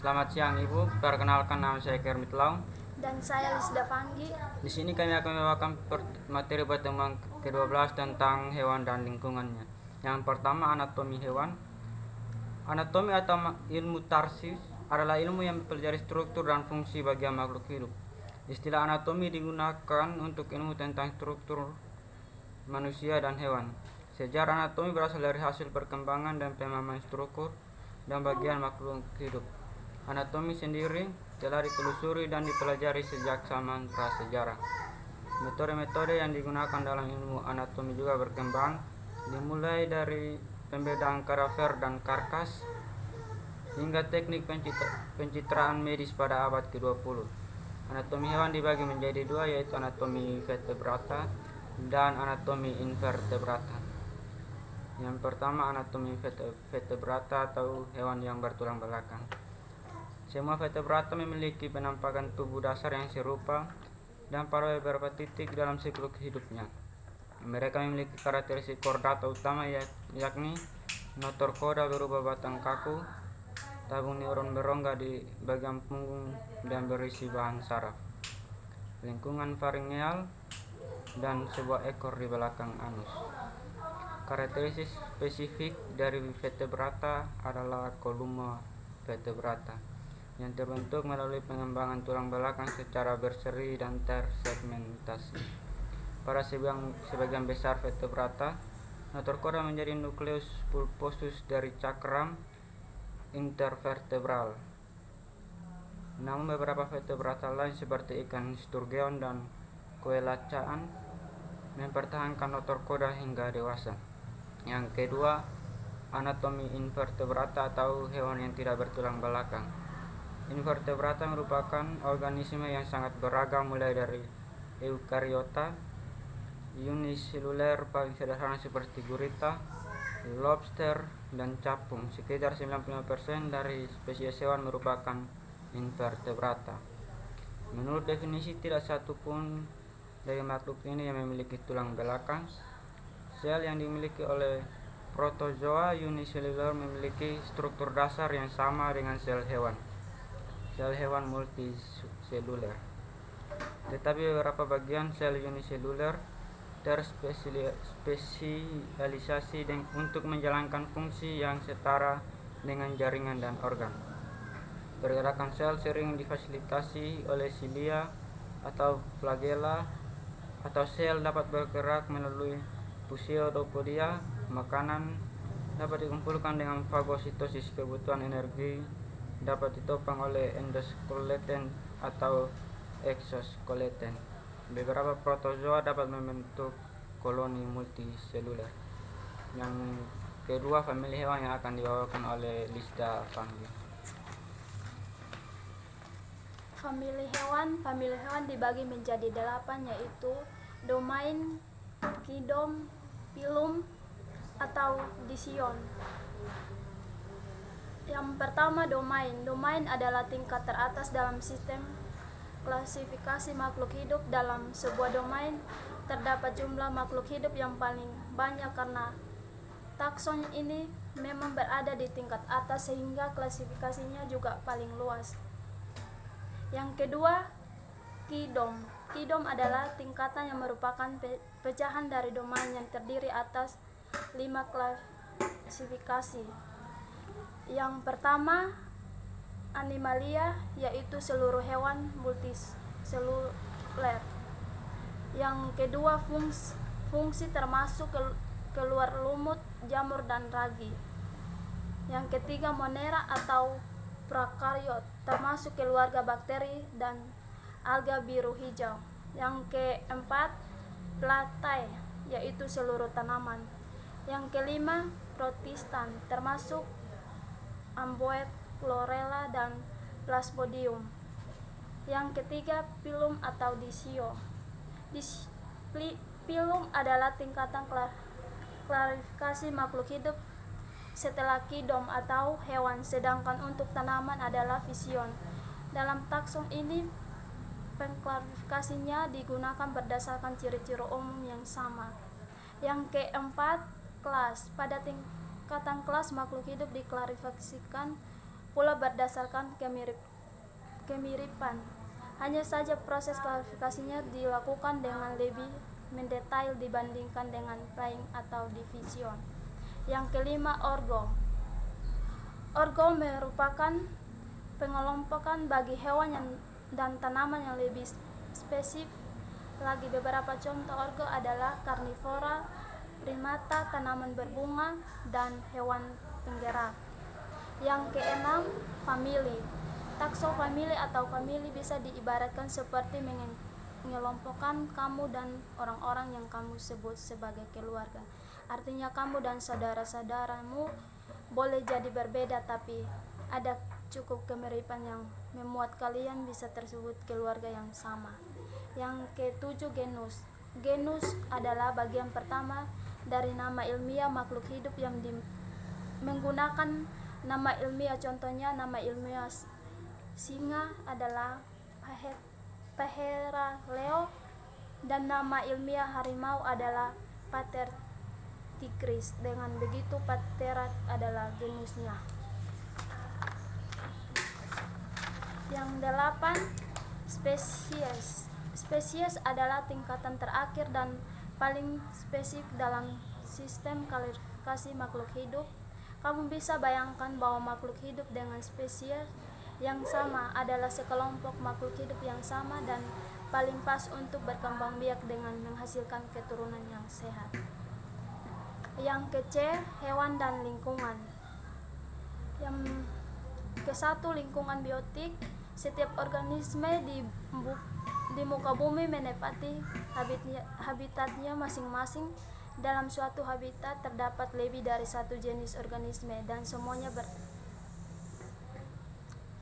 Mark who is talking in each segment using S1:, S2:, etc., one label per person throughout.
S1: Selamat siang Ibu, perkenalkan nama saya Kermit Laung.
S2: Dan saya Lisda Panggi.
S1: Di sini kami akan membawakan materi pertemuan ke-12 tentang hewan dan lingkungannya. Yang pertama, anatomi hewan. Anatomi atau ilmu tarsis adalah ilmu yang mempelajari struktur dan fungsi bagian makhluk hidup. Istilah anatomi digunakan untuk ilmu tentang struktur manusia dan hewan. Sejarah anatomi berasal dari hasil perkembangan dan pemahaman struktur dan bagian makhluk hidup. Anatomi sendiri telah ditelusuri dan dipelajari sejak zaman prasejarah. Metode-metode yang digunakan dalam ilmu anatomi juga berkembang, dimulai dari pembedaan kadaver dan karkas hingga teknik pencitraan medis pada abad ke-20. Anatomi hewan dibagi menjadi dua, yaitu anatomi vertebrata dan anatomi invertebrata. Yang pertama, anatomi vertebrata atau hewan yang bertulang belakang. Semua vertebrata memiliki penampakan tubuh dasar yang serupa dan pada beberapa titik dalam siklus hidupnya. Mereka memiliki karakteristik kordata utama yakni notochorda berupa batang kaku, tabung neuron berongga di bagian punggung dan berisi bahan saraf, lingkungan faringeal, dan sebuah ekor di belakang anus. Karakteristik spesifik dari vertebrata adalah kolumna vertebrata yang terbentuk melalui pengembangan tulang belakang secara berseri dan tersegmentasi. Pada sebagian besar vertebrata, notochorda menjadi nukleus pulposus dari cakram intervertebral. Namun beberapa vertebrata lain seperti ikan sturgeon dan coelacanth mempertahankan notochorda hingga dewasa. Yang kedua, anatomi invertebrata atau hewan yang tidak bertulang belakang. Invertebrata merupakan organisme yang sangat beragam, mulai dari eukariota, uniseluler paling sederhana seperti gurita, lobster, dan capung. Sekitar 95% dari spesies hewan merupakan invertebrata. Menurut definisi, tidak satu pun dari makhluk ini yang memiliki tulang belakang. Sel yang dimiliki oleh protozoa uniseluler memiliki struktur dasar yang sama dengan sel hewan multiseluler. Tetapi beberapa bagian sel uniseluler terspesialisasi untuk menjalankan fungsi yang setara dengan jaringan dan organ. Pergerakan sel sering difasilitasi oleh silia atau flagella, atau sel dapat bergerak melalui pseudopodia. Makanan dapat dikumpulkan dengan fagositosis. Kebutuhan energi dapat ditopang oleh endoskeleton atau exoskeleton. Beberapa protozoa dapat membentuk koloni multiseluler. Yang kedua, famili hewan yang akan dibawakan oleh Lisda Panggi.
S2: Famili hewan dibagi menjadi 8, yaitu domain, kingdom, phylum, atau dision. Yang pertama, domain. Domain adalah tingkat teratas dalam sistem klasifikasi makhluk hidup. Dalam sebuah domain terdapat jumlah makhluk hidup yang paling banyak karena takson ini memang berada di tingkat atas sehingga klasifikasinya juga paling luas. Yang kedua, kingdom. Kingdom adalah tingkatan yang merupakan pecahan dari domain yang terdiri atas 5 klasifikasi. Yang pertama, animalia, yaitu seluruh hewan multiseluler. Yang kedua, fungsi termasuk keluar lumut, jamur, dan ragi. Yang ketiga, monera atau prakariot, termasuk keluarga bakteri dan alga biru hijau. Yang keempat, platai, yaitu seluruh tanaman. Yang kelima, protistan, termasuk amboet, chlorella, dan plasmodium. Yang ketiga, phylum atau disio. Phylum adalah tingkatan klasifikasi makhluk hidup setelah kingdom atau hewan, sedangkan untuk tanaman adalah vision. Dalam takson ini, pengklasifikasinya digunakan berdasarkan ciri-ciri umum yang sama. Yang keempat, kelas. Pada tingkatan kelas, makhluk hidup diklasifikasikan pula berdasarkan berdasarkan kemiripan. Hanya saja proses klasifikasinya dilakukan dengan lebih mendetail dibandingkan dengan playing atau division. Yang kelima, orgo. Orgo merupakan pengelompokan bagi hewan dan tanaman yang lebih spesifik lagi. Beberapa contoh orgo adalah karnivora, primata, tanaman berbunga, dan hewan penggerak. Yang keenam, famili. Taksofamili atau famili bisa diibaratkan seperti mengelompokkan kamu dan orang-orang yang kamu sebut sebagai keluarga. Artinya kamu dan saudara-saudaramu boleh jadi berbeda, tapi ada cukup kemiripan yang membuat kalian bisa tersebut keluarga yang sama. Yang ketujuh, genus. Genus adalah bagian pertama dari nama ilmiah makhluk hidup yang menggunakan nama ilmiah. Contohnya nama ilmiah singa adalah Phera leo, dan nama ilmiah harimau adalah Panthera tigris. Dengan begitu Panthera adalah genusnya. Yang delapan, spesies. Spesies adalah tingkatan terakhir dan paling spesifik dalam sistem klasifikasi makhluk hidup. Kamu bisa bayangkan bahwa makhluk hidup dengan spesies yang sama adalah sekelompok makhluk hidup yang sama dan paling pas untuk berkembang biak dengan menghasilkan keturunan yang sehat. Yang ke-C, hewan dan lingkungan. Yang ke-1, lingkungan biotik. Setiap organisme di muka bumi menepati habitatnya masing-masing. Dalam suatu habitat terdapat lebih dari satu jenis organisme dan semuanya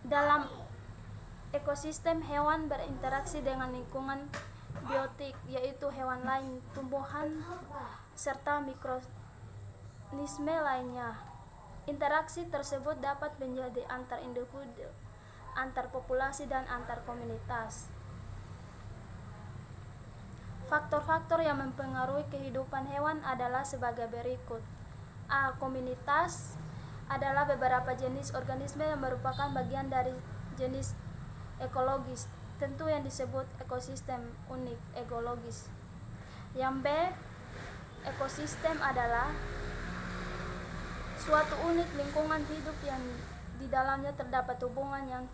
S2: dalam ekosistem hewan berinteraksi dengan lingkungan biotik, yaitu hewan lain, tumbuhan, serta mikroorganisme lainnya. Interaksi tersebut dapat menjadi antar individu, antar populasi, dan antar komunitas. Faktor-faktor yang mempengaruhi kehidupan hewan adalah sebagai berikut. A. Komunitas adalah beberapa jenis organisme yang merupakan bagian dari jenis ekologis tentu yang disebut ekosistem unik ekologis. Yang B. Ekosistem adalah suatu unit lingkungan hidup yang di dalamnya terdapat hubungan yang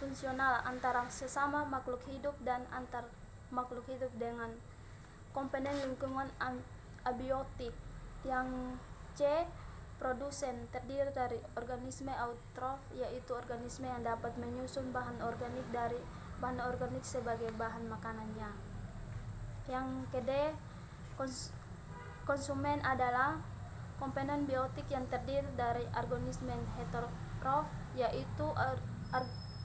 S2: fungsional antara sesama makhluk hidup dan antar makhluk hidup dengan komponen lingkungan abiotik. Yang C. Produsen terdiri dari organisme autotrof, yaitu organisme yang dapat menyusun bahan organik dari bahan organik sebagai bahan makanannya. Yang ke-D. Konsumen adalah komponen biotik yang terdiri dari organisme heterotrof, yaitu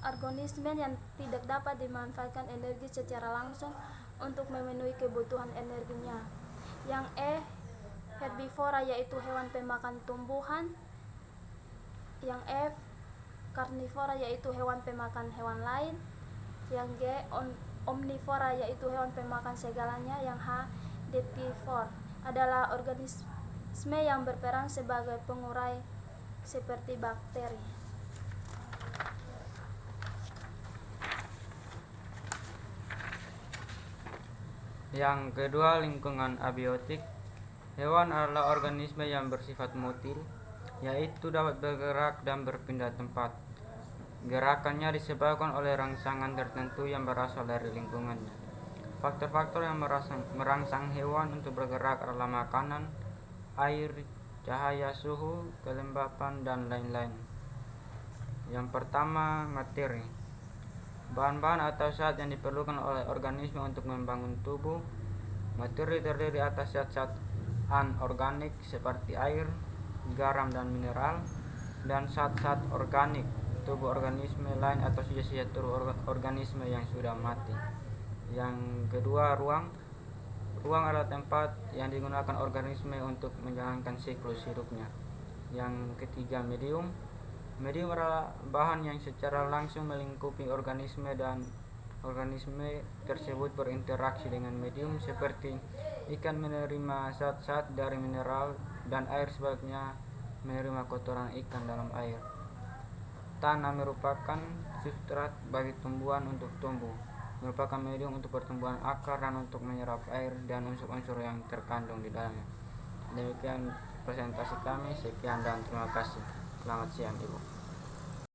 S2: organisme yang tidak dapat dimanfaatkan energi secara langsung untuk memenuhi kebutuhan energinya. Yang E. Herbivora, yaitu hewan pemakan tumbuhan. Yang F. Karnivora, yaitu hewan pemakan hewan lain. Yang G. Omnivora, yaitu hewan pemakan segalanya. Yang H. Detritivora adalah organisme yang berperan sebagai pengurai seperti bakteri.
S1: Yang kedua, lingkungan abiotik. Hewan adalah organisme yang bersifat motil, yaitu dapat bergerak dan berpindah tempat. Gerakannya disebabkan oleh rangsangan tertentu yang berasal dari lingkungannya. Faktor-faktor yang merangsang hewan untuk bergerak adalah makanan, air, cahaya, suhu, kelembapan, dan lain-lain. Yang pertama, materi. Bahan-bahan atau zat yang diperlukan oleh organisme untuk membangun tubuh. Materi terdiri atas zat-zat anorganik seperti air, garam, dan mineral, dan zat-zat organik tubuh organisme lain atau sisa-sisa tubuh organisme yang sudah mati. Yang kedua, ruang. Ruang adalah tempat yang digunakan organisme untuk menjalankan siklus hidupnya. Yang ketiga, medium. Medium adalah bahan yang secara langsung melingkupi organisme dan organisme tersebut berinteraksi dengan medium, seperti ikan menerima zat-zat dari mineral dan air sebaliknya menerima kotoran ikan dalam air. Tanah merupakan substrat bagi tumbuhan untuk tumbuh, merupakan medium untuk pertumbuhan akar dan untuk menyerap air dan unsur-unsur yang terkandung di dalamnya. Demikian presentasi kami, sekian dan terima kasih. Selamat siang Ibu.